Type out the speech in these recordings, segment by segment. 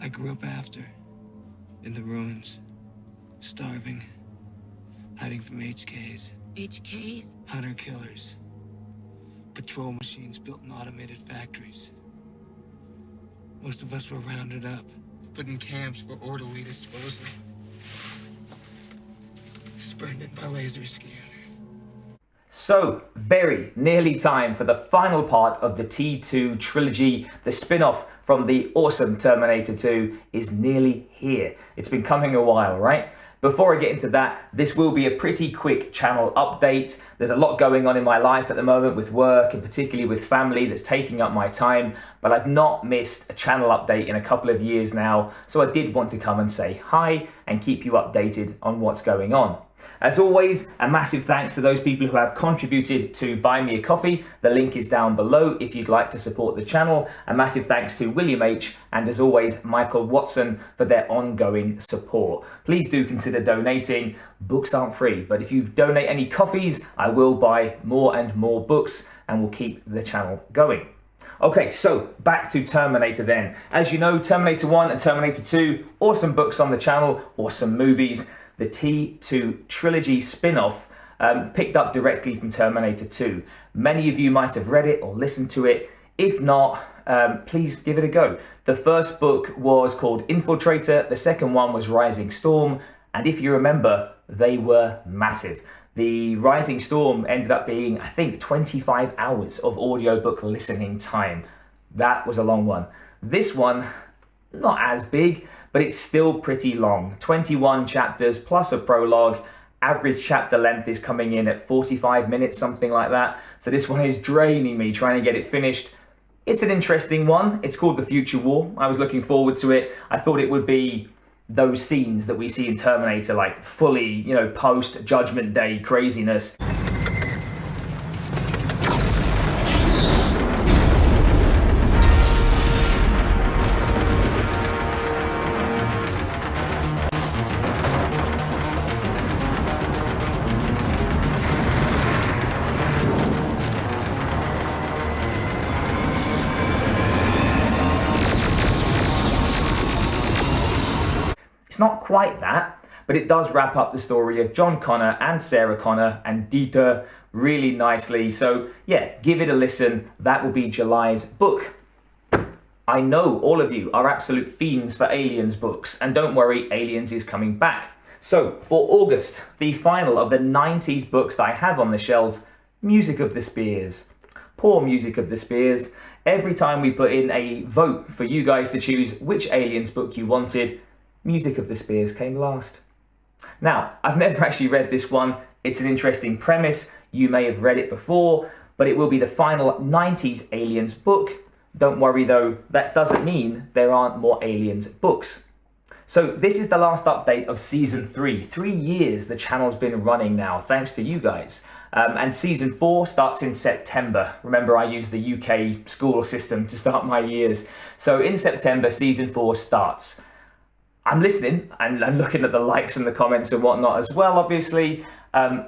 I grew up after, in the ruins, starving, hiding from HKs. HKs? Hunter-killers. Patrol machines built in automated factories. Most of us were rounded up, put in camps for orderly disposal. Spurned in by laser scan. So, very nearly time for the final part of the T2 trilogy. The spin-off from the awesome Terminator 2 is nearly here. It's been coming a while, right? Before I get into that, this will be a pretty quick channel update. There's a lot going on in my life at the moment with work and particularly with family that's taking up my time, but I've not missed a channel update in a couple of years now, so I did want to come and say hi and keep you updated on what's going on. As always, a massive thanks to those people who have contributed to buy me a coffee. The link is down below if you'd like to support the channel. A massive thanks to William H. and, as always, Michael Watson for their ongoing support. Please do consider donating. Books aren't free, but if you donate any coffees, I will buy more and more books and will keep the channel going. Okay, so back to Terminator then. As you know, Terminator 1 and Terminator 2, awesome books on the channel, awesome movies. The T2 trilogy spin-off picked up directly from Terminator 2. Many of you might have read it or listened to it. If not, please give it a go. The first book was called Infiltrator, the second one was Rising Storm, and if you remember, they were massive. The Rising Storm ended up being, I think, 25 hours of audiobook listening time. That was a long one. This one, not as big, but it's still pretty long. 21 chapters plus a prologue. Average chapter length is coming in at 45 minutes, something like that. So this one is draining me trying to get it finished. It's an interesting one. It's called The Future War. I was looking forward to it. I thought it would be those scenes that we see in Terminator, like fully, post Judgment Day craziness. It's not quite that, but it does wrap up the story of John Connor and Sarah Connor and Dieter really nicely. So yeah, give it a listen. That will be July's book. I know all of you are absolute fiends for Aliens books, and don't worry, Aliens is coming back. So for August, the final of the 90s books that I have on the shelf, Music of the Spears. Poor Music of the Spears. Every time we put in a vote for you guys to choose which Aliens book you wanted, Music of the Spears came last. Now, I've never actually read this one. It's an interesting premise. You may have read it before, but it will be the final 90s Aliens book. Don't worry though, that doesn't mean there aren't more Aliens books. So this is the last update of season 3. 3 years the channel's been running now, thanks to you guys. And season 4 starts in September. Remember, I use the UK school system to start my years. So in September, season 4 starts. I'm listening and I'm looking at the likes and the comments and whatnot as well, obviously.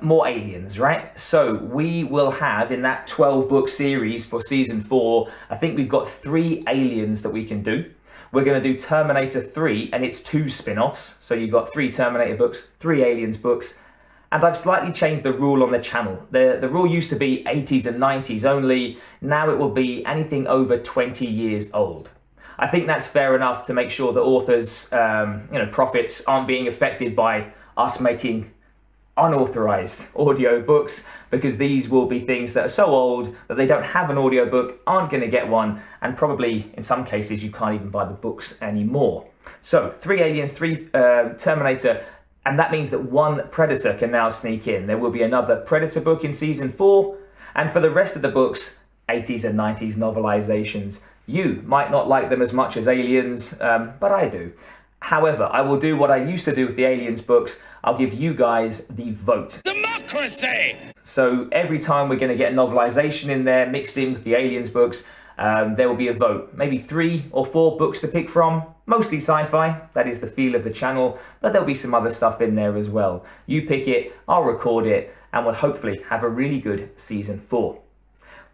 More Aliens, right? So we will have, in that 12-book series for season 4, I think we've got 3 Aliens that we can do. We're going to do Terminator 3 and its 2 spin-offs. So you've got 3 Terminator books, 3 Aliens books. And I've slightly changed the rule on the channel. The rule used to be 80s and 90s only. Now it will be anything over 20 years old. I think that's fair enough to make sure that authors, profits aren't being affected by us making unauthorized audio books, because these will be things that are so old that they don't have an audio book, aren't going to get one, and probably in some cases you can't even buy the books anymore. So 3 Aliens, 3 Terminator, and that means that 1 Predator can now sneak in. There will be another Predator book in season 4, and for the rest of the books, 80s and 90s novelizations. You might not like them as much as Aliens, but I do. However, I will do what I used to do with the Aliens books. I'll give you guys the vote. Democracy! So every time we're going to get a novelization in there, mixed in with the Aliens books, there will be a vote. Maybe 3 or 4 books to pick from. Mostly sci-fi, that is the feel of the channel, but there'll be some other stuff in there as well. You pick it, I'll record it, and we'll hopefully have a really good season 4.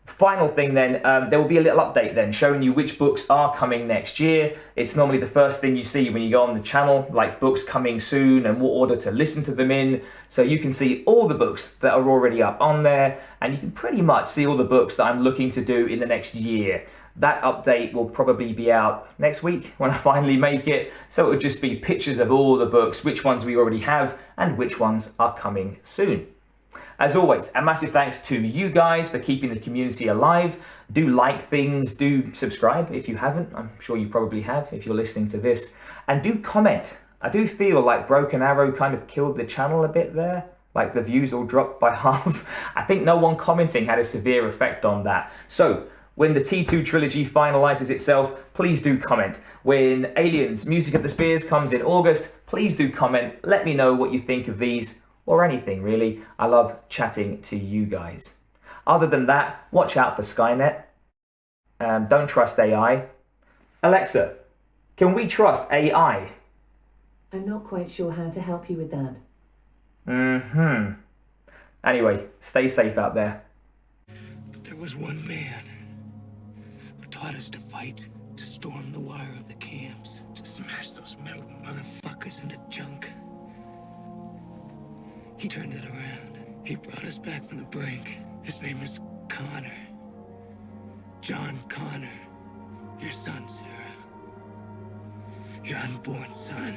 Final thing then, there will be a little update then showing you which books are coming next year. It's normally the first thing you see when you go on the channel, like books coming soon and what order to listen to them in. So you can see all the books that are already up on there, and you can pretty much see all the books that I'm looking to do in the next year. That update will probably be out next week when I finally make it. So it'll just be pictures of all the books, which ones we already have and which ones are coming soon. As always, a massive thanks to you guys for keeping the community alive. Do like things, do subscribe if you haven't. I'm sure you probably have if you're listening to this. And do comment. I do feel like Broken Arrow kind of killed the channel a bit there. Like the views all dropped by half. I think no one commenting had a severe effect on that. So when the T2 trilogy finalizes itself, please do comment. When Aliens Music of the Spears comes in August, please do comment. Let me know what you think of these. Or anything really. I love chatting to you guys. Other than that, watch out for Skynet. Don't trust AI. Alexa, can we trust AI? I'm not quite sure how to help you with that. Anyway, stay safe out there. But there was one man who taught us to fight, to storm the wire of the camps, to smash those metal motherfuckers into junk. He turned it around. He brought us back from the brink. His name is Connor. John Connor. Your son, Sarah. Your unborn son.